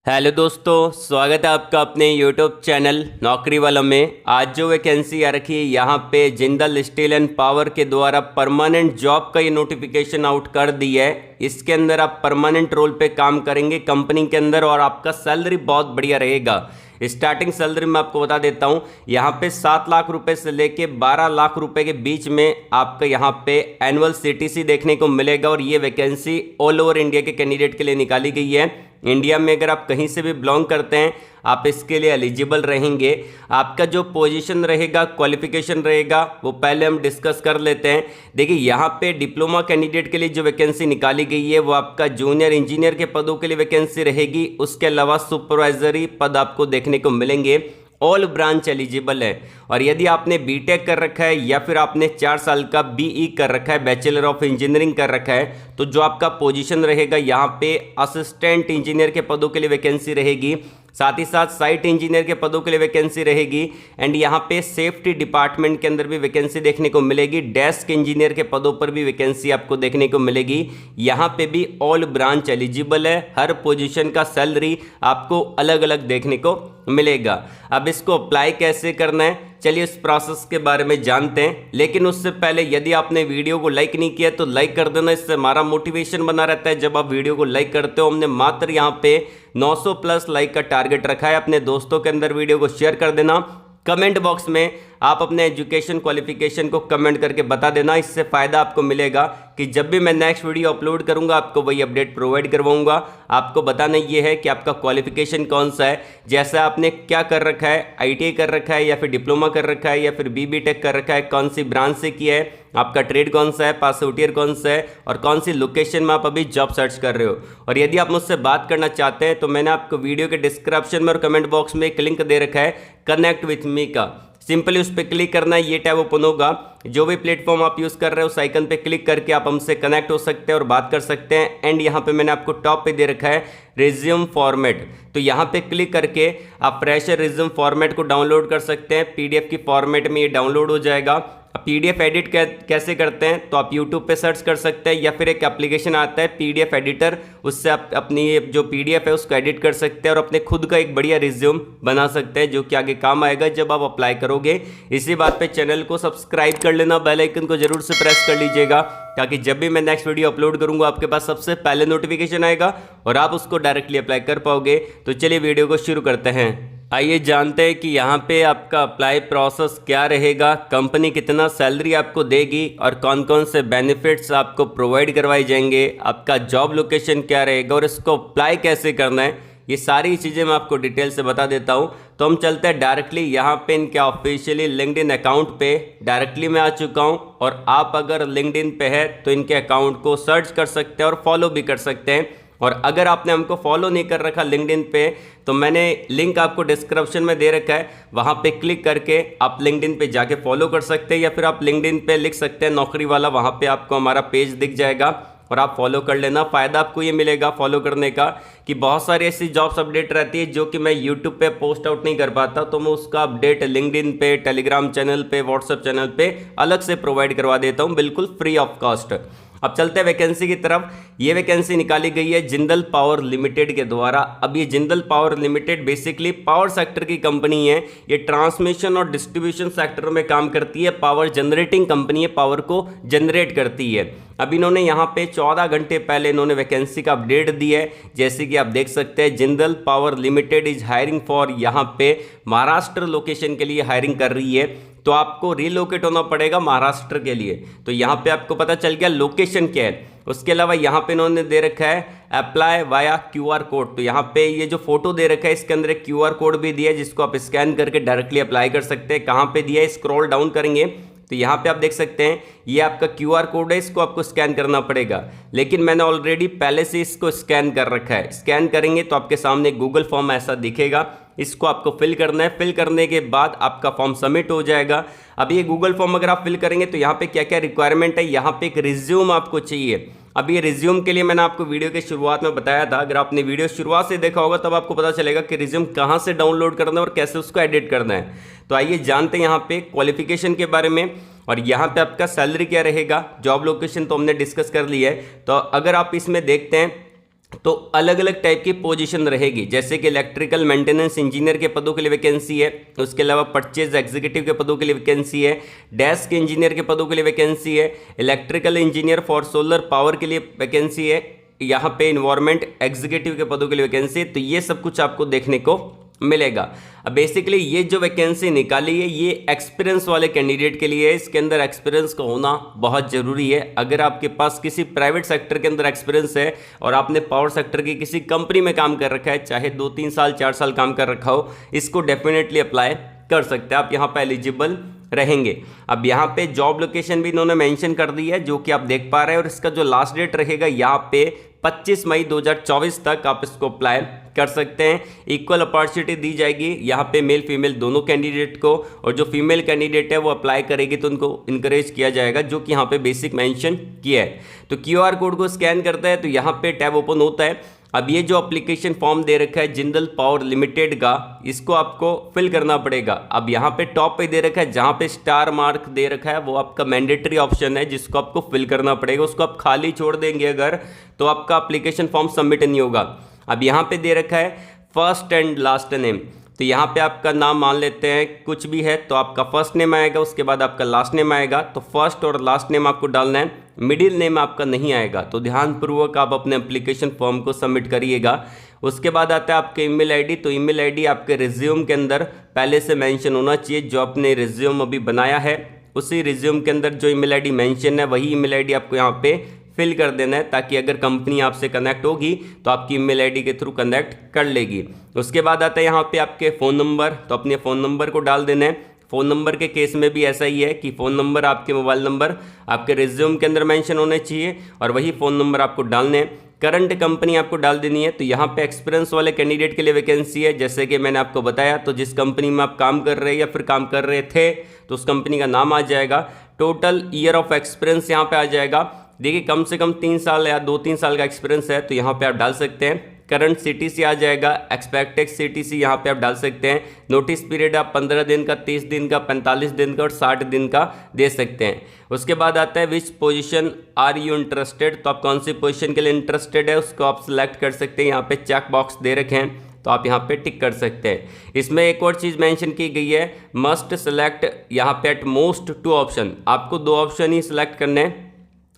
Hello दोस्तों, स्वागत है आपका अपने यूट्यूब चैनल नौकरी वालों में। आज जो वैकेंसी आ रखी है यहाँ पे जिंदल स्टील एंड पावर के द्वारा परमानेंट जॉब का ये नोटिफिकेशन आउट कर दी है। इसके अंदर आप परमानेंट रोल पे काम करेंगे कंपनी के अंदर और आपका सैलरी बहुत बढ़िया रहेगा। स्टार्टिंग सैलरी मैं आपको बता देता हूँ, यहाँ पे 7 लाख रुपए से लेके 12 लाख रुपए के बीच में आपका यहाँ पे एनुअल सीटीसी देखने को मिलेगा। और ये वैकेंसी ऑल ओवर इंडिया के कैंडिडेट के लिए निकाली गई है। इंडिया में अगर आप कहीं से भी बिलोंग करते हैं आप इसके लिए एलिजिबल रहेंगे। आपका जो पोजीशन रहेगा, क्वालिफिकेशन रहेगा, वो पहले हम डिस्कस कर लेते हैं। देखिए यहाँ पे डिप्लोमा कैंडिडेट के लिए जो वैकेंसी निकाली गई है वो आपका जूनियर इंजीनियर के पदों के लिए वैकेंसी रहेगी। उसके अलावा सुपरवाइजरी पद आपको देखने को मिलेंगे। ऑल ब्रांच एलिजिबल है। और यदि आपने बीटेक कर रखा है या फिर आपने 4 साल का बीई कर रखा है, बैचलर ऑफ इंजीनियरिंग कर रखा है, तो जो आपका पोजीशन रहेगा यहाँ पे असिस्टेंट इंजीनियर के पदों के लिए वैकेंसी रहेगी। साथ ही साथ साइट इंजीनियर के पदों के लिए वैकेंसी रहेगी। एंड यहाँ पे सेफ्टी डिपार्टमेंट के अंदर भी वैकेंसी देखने को मिलेगी। डेस्क इंजीनियर के पदों पर भी वैकेंसी आपको देखने को मिलेगी। यहाँ पे भी ऑल ब्रांच एलिजिबल है। हर पोजीशन का सैलरी आपको अलग अलग देखने को मिलेगा। अब इसको अप्लाई कैसे करना है, चलिए इस प्रोसेस के बारे में जानते हैं। लेकिन उससे पहले यदि आपने वीडियो को लाइक नहीं किया तो लाइक कर देना, इससे हमारा मोटिवेशन बना रहता है। जब आप वीडियो को लाइक करते हो, हमने मात्र यहाँ पे 900 प्लस लाइक का टारगेट रखा है। अपने दोस्तों के अंदर वीडियो को शेयर कर देना। कमेंट बॉक्स में आप अपने एजुकेशन क्वालिफिकेशन को कमेंट करके बता देना। इससे फ़ायदा आपको मिलेगा कि जब भी मैं नेक्स्ट वीडियो अपलोड करूंगा आपको वही अपडेट प्रोवाइड करवाऊंगा। आपको बताना ये है कि आपका क्वालिफिकेशन कौन सा है, जैसे आपने क्या कर रखा है, आईटीआई कर रखा है या फिर डिप्लोमा कर रखा है या फिर बीटेक कर रखा है, कौन सी ब्रांच से किया है, आपका ट्रेड कौन सा है, पास आउट ईयर कौन सा है और कौन सी लोकेशन में आप अभी जॉब सर्च कर रहे हो। और यदि आप मुझसे बात करना चाहते हैं तो मैंने आपको वीडियो के डिस्क्रिप्शन में और कमेंट बॉक्स में एक लिंक दे रखा है कनेक्ट विथ मी का। सिंपली उस पर क्लिक करना है, ये टैब ओपन होगा। जो भी प्लेटफॉर्म आप यूज़ कर रहे हो उस आइकन पे क्लिक करके आप हमसे कनेक्ट हो सकते हैं और बात कर सकते हैं। एंड यहाँ पे मैंने आपको टॉप पे दे रखा है रिज्यूम फॉर्मेट, तो यहाँ पे क्लिक करके आप फ्रेशर रिज्यूम फॉर्मेट को डाउनलोड कर सकते हैं। पीडीएफ की फॉर्मेट में ये डाउनलोड हो जाएगा। पीडीएफ एडिट कैसे करते हैं तो आप यूट्यूब पे सर्च कर सकते हैं या फिर एक एप्लीकेशन आता है पीडीएफ एडिटर, उससे आप अपनी जो पीडीएफ है उसको एडिट कर सकते हैं और अपने खुद का एक बढ़िया रिज्यूम बना सकते हैं, जो कि आगे काम आएगा जब आप अप्लाई करोगे। इसी बात पे चैनल को सब्सक्राइब कर लेना, बेल आइकन को जरूर से प्रेस कर लीजिएगा ताकि जब भी मैं नेक्स्ट वीडियो अपलोड करूंगा आपके पास सबसे पहले नोटिफिकेशन आएगा और आप उसको डायरेक्टली अप्लाई कर पाओगे। तो चलिए वीडियो को शुरू करते हैं। आइए जानते हैं कि यहाँ पे आपका अप्लाई प्रोसेस क्या रहेगा, कंपनी कितना सैलरी आपको देगी और कौन कौन से बेनिफिट्स आपको प्रोवाइड करवाए जाएंगे, आपका जॉब लोकेशन क्या रहेगा और इसको अप्लाई कैसे करना है, ये सारी चीज़ें मैं आपको डिटेल से बता देता हूँ। तो हम चलते हैं डायरेक्टली यहाँ पे इनके ऑफिशियली लिंक्डइन अकाउंट पे डायरेक्टली मैं आ चुका हूँ। और आप अगर लिंक्डइन पे है तो इनके अकाउंट को सर्च कर सकते हैं और फॉलो भी कर सकते हैं। और अगर आपने हमको फॉलो नहीं कर रखा लिंक्डइन पे तो मैंने लिंक आपको डिस्क्रिप्शन में दे रखा है, वहाँ पे क्लिक करके आप लिंक्डइन पे जाके फॉलो कर सकते हैं या फिर आप लिंक्डइन पे लिख सकते हैं नौकरी वाला, वहाँ पे आपको हमारा पेज दिख जाएगा और आप फॉलो कर लेना। फ़ायदा आपको ये मिलेगा फॉलो करने का कि बहुत सारी ऐसी जॉब्स अपडेट रहती है जो कि मैं यूट्यूब पे पोस्ट आउट नहीं कर पाता, तो मैं उसका अपडेट लिंक्डइन पे, टेलीग्राम चैनल पे, व्हाट्सएप चैनल पे अलग से प्रोवाइड करवा देता हूँ बिल्कुल फ्री ऑफ कॉस्ट। अब चलते हैं वैकेंसी की तरफ। ये वैकेंसी निकाली गई है जिंदल पावर लिमिटेड के द्वारा। अब ये Jindal power limited basically power sector की कंपनी है। ये ट्रांसमिशन और डिस्ट्रीब्यूशन सेक्टर में काम करती है, पावर जनरेटिंग कंपनी है, पावर को जनरेट करती है। अब इन्होंने यहाँ पे 14 घंटे पहले इन्होंने वैकेंसी का अपडेट दी है। जैसे कि आप देख सकते हैं Jindal power limited is hiring for, यहाँ पे महाराष्ट्र लोकेशन के लिए हायरिंग कर रही है। तो आपको रिलोकेट होना पड़ेगा महाराष्ट्र के लिए, तो यहाँ पे आपको पता चल गया लोकेशन क्या है। उसके अलावा यहाँ पे इन्होंने दे रखा है अप्लाई वाया क्यूआर कोड, तो यहाँ पे ये जो फोटो दे रखा है इसके अंदर एक क्यूआर कोड भी दिया है जिसको आप स्कैन करके डायरेक्टली अप्लाई कर सकते हैं। कहाँ पे दिया है, स्क्रॉल डाउन करेंगे तो यहाँ पे आप देख सकते हैं ये आपका क्यूआर कोड है, इसको आपको स्कैन करना पड़ेगा। लेकिन मैंने ऑलरेडी पहले से इसको स्कैन कर रखा है। स्कैन करेंगे तो आपके सामने गूगल फॉर्म ऐसा दिखेगा, इसको आपको फिल करना है। फिल करने के बाद आपका फॉर्म सबमिट हो जाएगा। अब ये गूगल फॉर्म अगर आप फिल करेंगे तो यहाँ पे क्या क्या रिक्वायरमेंट है, यहाँ पे एक रिज्यूम आपको चाहिए। अब ये रिज्यूम के लिए मैंने आपको वीडियो के शुरुआत में बताया था, अगर आपने वीडियो शुरुआत से देखा होगा तब आपको पता चलेगा कि रिज्यूम कहाँ से डाउनलोड करना है और कैसे उसको एडिट करना है। तो आइए जानते हैं यहाँ पे क्वालिफिकेशन के बारे में और यहाँ पे आपका सैलरी क्या रहेगा। जॉब लोकेशन तो हमने डिस्कस कर ली है। तो अगर आप इसमें देखते हैं तो अलग अलग टाइप की पोजीशन रहेगी, जैसे कि इलेक्ट्रिकल मेंटेनेंस इंजीनियर के पदों के लिए वैकेंसी है, उसके अलावा परचेज एग्जीक्यूटिव के पदों के लिए वैकेंसी है, डेस्क इंजीनियर के पदों के लिए वैकेंसी है, electrical engineer for solar power के लिए वैकेंसी है, यहाँ पे इन्वायरमेंट एग्जीक्यूटिव के पदों के लिए वैकेंसी है। तो ये सब कुछ आपको देखने को मिलेगा। अब बेसिकली ये जो वैकेंसी निकाली है ये एक्सपीरियंस वाले कैंडिडेट के लिए है। इसके अंदर एक्सपीरियंस का होना बहुत ज़रूरी है। अगर आपके पास किसी प्राइवेट सेक्टर के अंदर एक्सपीरियंस है और आपने पावर सेक्टर की किसी कंपनी में काम कर रखा है, चाहे 2-3 साल 4 साल काम कर रखा हो, इसको डेफिनेटली अप्लाई कर सकते हैं, आप यहाँ पर एलिजिबल रहेंगे। अब यहाँ पे जॉब लोकेशन भी इन्होंने मेंशन कर दी है, जो कि आप देख पा रहे हैं, और इसका जो लास्ट डेट रहेगा यहाँ पे 25 मई 2024 तक आप इसको अप्लाई कर सकते हैं। इक्वल अपॉर्चुनिटी दी जाएगी यहाँ पे मेल फीमेल दोनों कैंडिडेट को, और जो फीमेल कैंडिडेट है वो अप्लाई करेगी तो उनको इनकरेज किया जाएगा, जो कि यहाँ पे बेसिक मेंशन किया है। तो QR कोड को स्कैन करता है तो यहाँ पे टैब ओपन होता है। अब ये जो एप्लीकेशन फॉर्म दे रखा है जिंदल पावर लिमिटेड का, इसको आपको फिल करना पड़ेगा। अब यहाँ पे टॉप पे दे रखा है, जहाँ पे स्टार मार्क दे रखा है वो आपका मैंडेटरी ऑप्शन है जिसको आपको फिल करना पड़ेगा। उसको आप खाली छोड़ देंगे अगर, तो आपका एप्लीकेशन फॉर्म सबमिट नहीं होगा। अब यहाँ पे दे रखा है फर्स्ट एंड लास्ट नेम, तो यहाँ पे आपका नाम मान लेते हैं कुछ भी है, तो आपका फर्स्ट नेम आएगा, उसके बाद आपका लास्ट नेम आएगा। तो फर्स्ट और लास्ट नेम आपको डालना है, मिडिल नेम आपका नहीं आएगा। तो ध्यानपूर्वक आप अपने एप्लीकेशन फॉर्म को सबमिट करिएगा। उसके बाद आता है आपके ईमेल आईडी। तो ईमेल आईडी आपके रिज्यूम के अंदर पहले से मेंशन होना चाहिए। जो आपने रिज्यूम अभी बनाया है उसी रिज्यूम के अंदर जो ईमेल आईडी मेंशन है वही ईमेल आईडी आपको यहाँ पे फिल कर देना है, ताकि अगर कंपनी आपसे कनेक्ट होगी तो आपकी ईमेल आईडी के थ्रू कनेक्ट कर लेगी। उसके बाद आता है यहाँ पे आपके फ़ोन नंबर, तो अपने फ़ोन नंबर को डाल देना है। फ़ोन नंबर के केस में भी ऐसा ही है कि फ़ोन नंबर आपके मोबाइल नंबर आपके रिज्यूम के अंदर मेंशन होने चाहिए और वही फ़ोन नंबर आपको डालने हैं। करंट कंपनी आपको डाल देनी है। तो यहाँ पे एक्सपीरियंस वाले कैंडिडेट के लिए वैकेंसी है, जैसे कि मैंने आपको बताया। तो जिस कंपनी में आप काम कर रहे हैं या फिर काम कर रहे थे तो उस कंपनी का नाम आ जाएगा, टोटल ईयर ऑफ एक्सपीरियंस यहाँ पे आ जाएगा। देखिए कम से कम 3 साल या 2-3 साल का एक्सपीरियंस है तो यहाँ पे आप डाल सकते हैं। करंट CTC आ जाएगा, एक्सपेक्टेड CTC यहाँ पे आप डाल सकते हैं। नोटिस पीरियड आप 15 दिन का, 30 दिन का, 45 दिन का और 60 दिन का दे सकते हैं। उसके बाद आता है which position are you interested, तो आप कौन सी पोजीशन के लिए इंटरेस्टेड है उसको आप सिलेक्ट कर सकते हैं। यहाँ पे चेक बॉक्स दे रखे हैं तो आप यहाँ पे टिक कर सकते हैं। इसमें एक और चीज़ मेंशन की गई है, मस्ट सेलेक्ट यहाँ पे एट मोस्ट 2 ऑप्शन, आपको 2 ऑप्शन ही सिलेक्ट करने हैं।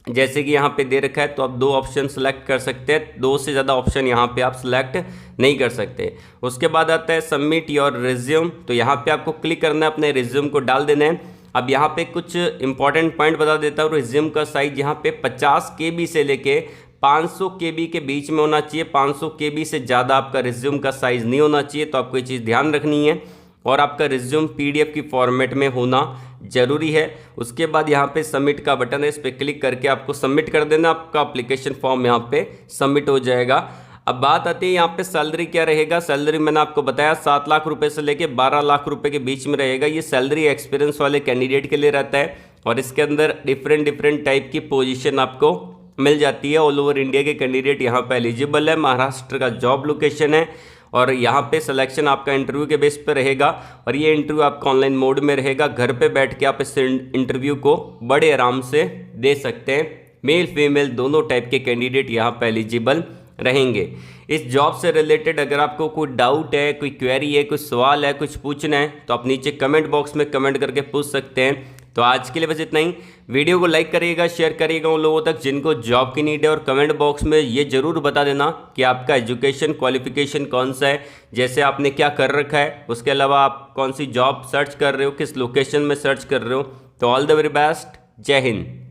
जैसे कि यहाँ पे दे रखा है तो आप 2 ऑप्शन सेलेक्ट कर सकते हैं, 2 से ज़्यादा ऑप्शन यहाँ पे आप सिलेक्ट नहीं कर सकते। उसके बाद आता है सबमिट योर रिज्यूम, तो यहाँ पे आपको क्लिक करना है, अपने रिज्यूम को डाल देना है। अब यहाँ पे कुछ इंपॉर्टेंट पॉइंट बता देता हूँ। रिज्यूम का साइज यहाँ पे 50 KB से लेके 500 KB के बीच में होना चाहिए। 500 KB से ज़्यादा आपका रिज्यूम का साइज़ नहीं होना चाहिए, तो आपको ये चीज़ ध्यान रखनी है। और आपका रिज्यूम PDF की फॉर्मेट में होना ज़रूरी है। उसके बाद यहाँ पे सबमिट का बटन है, इस पर क्लिक करके आपको सबमिट कर देना, आपका एप्लीकेशन फॉर्म यहाँ पे सबमिट हो जाएगा। अब बात आती है यहाँ पे सैलरी क्या रहेगा। सैलरी मैंने आपको बताया 7 लाख रुपए से लेके 12 लाख रुपए के बीच में रहेगा। ये सैलरी एक्सपीरियंस वाले कैंडिडेट के लिए रहता है और इसके अंदर डिफरेंट टाइप की पोजीशन आपको मिल जाती है। ऑल ओवर इंडिया के कैंडिडेट यहाँ पे एलिजिबल है। महाराष्ट्र का जॉब लोकेशन है और यहाँ पे सिलेक्शन आपका इंटरव्यू के बेस पे रहेगा और ये इंटरव्यू आपका ऑनलाइन मोड में रहेगा। घर पे बैठ के आप इस इंटरव्यू को बड़े आराम से दे सकते हैं। मेल फीमेल दोनों टाइप के कैंडिडेट यहाँ पे एलिजिबल रहेंगे। इस जॉब से रिलेटेड अगर आपको कोई डाउट है, कोई क्वेरी है, कोई सवाल है, कुछ पूछना है तो आप नीचे कमेंट बॉक्स में कमेंट करके पूछ सकते हैं। तो आज के लिए बस इतना ही। वीडियो को लाइक करिएगा, शेयर करिएगा उन लोगों तक जिनको जॉब की नीड है, और कमेंट बॉक्स में ये ज़रूर बता देना कि आपका एजुकेशन क्वालिफिकेशन कौन सा है, जैसे आपने क्या कर रखा है, उसके अलावा आप कौन सी जॉब सर्च कर रहे हो, किस लोकेशन में सर्च कर रहे हो। तो ऑल द वेरी बेस्ट, जय हिंद।